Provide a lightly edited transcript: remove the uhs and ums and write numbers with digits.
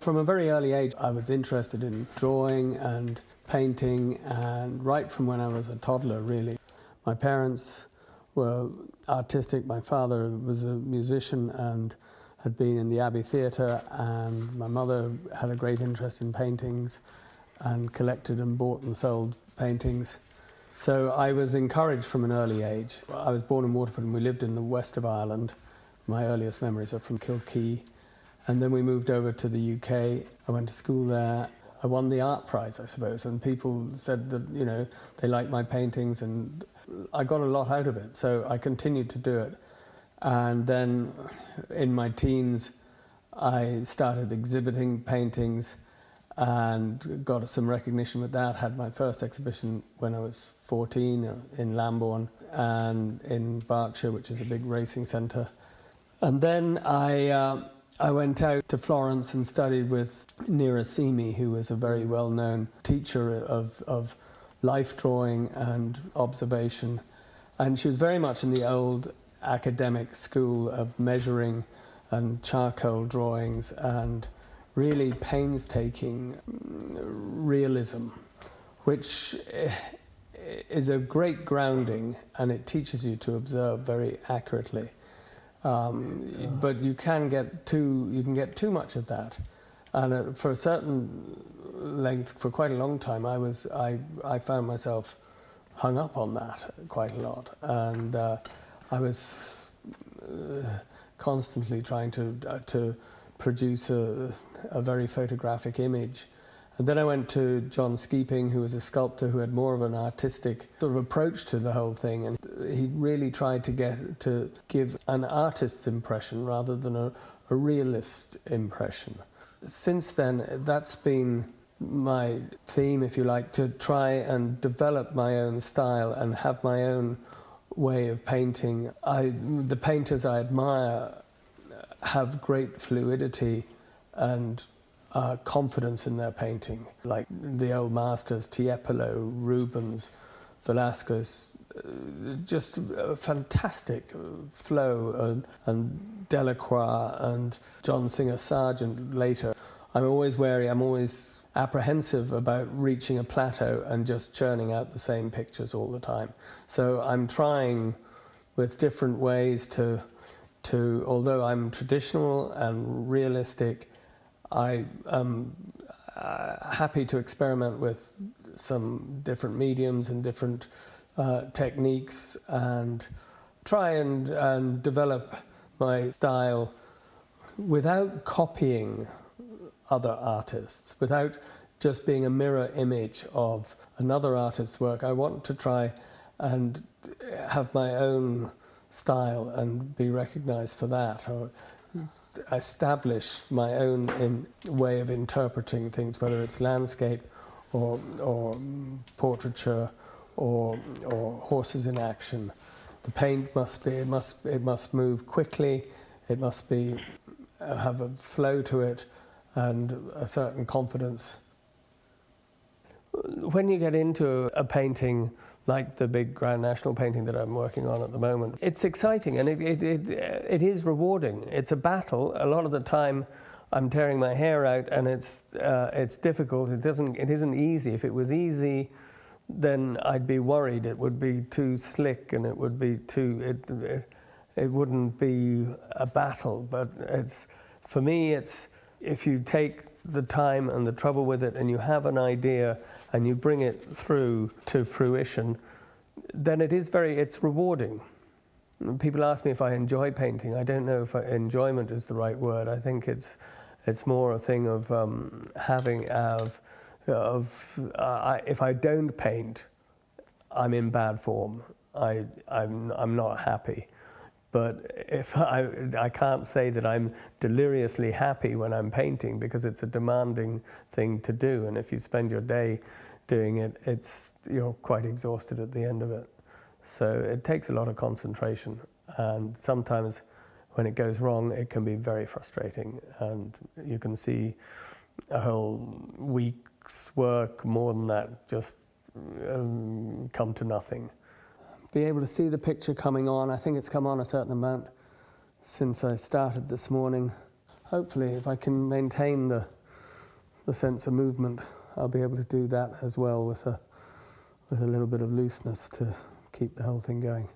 From a very early age, I was interested in drawing and painting, and right from when I was a toddler, really. My parents were artistic. My father was a musician and had been in the Abbey Theatre, and my mother had a great interest in paintings and collected and bought and sold paintings. So I was encouraged from an early age. I was born in Waterford and we lived in the west of Ireland. My earliest memories are from Kilkee. And then we moved over to the UK. I went to school there. I won the art prize, I suppose, and people said that, you know, they liked my paintings, and I got a lot out of it, so I continued to do it. And then in my teens, I started exhibiting paintings and got some recognition with that. Had my first exhibition when I was 14 in Lambourne and in Berkshire, which is a big racing centre. And then I went out to Florence and studied with Nira Simi, who was a very well-known teacher of life drawing and observation. And she was very much in the old academic school of measuring and charcoal drawings and really painstaking realism, which is a great grounding, and it teaches you to observe very accurately. But you can get too much of that, and for a certain length, for quite a long time, I found myself hung up on that quite a lot, and I was constantly trying to produce a very photographic image. And then I went to John Skeeping, who was a sculptor who had more of an artistic sort of approach to the whole thing, and he really tried to give an artist's impression rather than a realist impression. Since then, that's been my theme, if you like, to try and develop my own style and have my own way of painting. The painters I admire have great fluidity and confidence in their painting, like the old masters, Tiepolo, Rubens, Velasquez, just a fantastic flow, and Delacroix and John Singer Sargent later. I'm always wary, I'm always apprehensive about reaching a plateau and just churning out the same pictures all the time. So I'm trying with different ways to although I'm traditional and realistic, I am happy to experiment with some different mediums and different techniques and try and develop my style without copying other artists, without just being a mirror image of another artist's work. I want to try and have my own style and be recognized for that, or establish my own way of interpreting things, whether it's landscape or portraiture or horses in action. The paint must move quickly. It must have a flow to it and a certain confidence. When you get into a painting like the big Grand National painting that I'm working on at the moment, it's exciting and it is rewarding. It's a battle. A lot of the time I'm tearing my hair out and it's difficult. It isn't easy. If it was easy, then I'd be worried. It would be too slick and it would be it wouldn't be a battle. But for me, if you take the time and the trouble with it and you have an idea and you bring it through to fruition, then it's rewarding. People ask me if I enjoy painting. I don't know if enjoyment is the right word. I think it's more a thing of if I don't paint, I'm in bad form. I'm not happy. But if I can't say that I'm deliriously happy when I'm painting, because it's a demanding thing to do, and if you spend your day doing it, you're quite exhausted at the end of it. So it takes a lot of concentration, and sometimes when it goes wrong, it can be very frustrating, and you can see a whole week's work, more than that, just come to nothing. Be able to see the picture coming on. I think it's come on a certain amount since I started this morning. Hopefully, if I can maintain the the sense of movement, I'll be able to do that as well with a little bit of looseness to keep the whole thing going.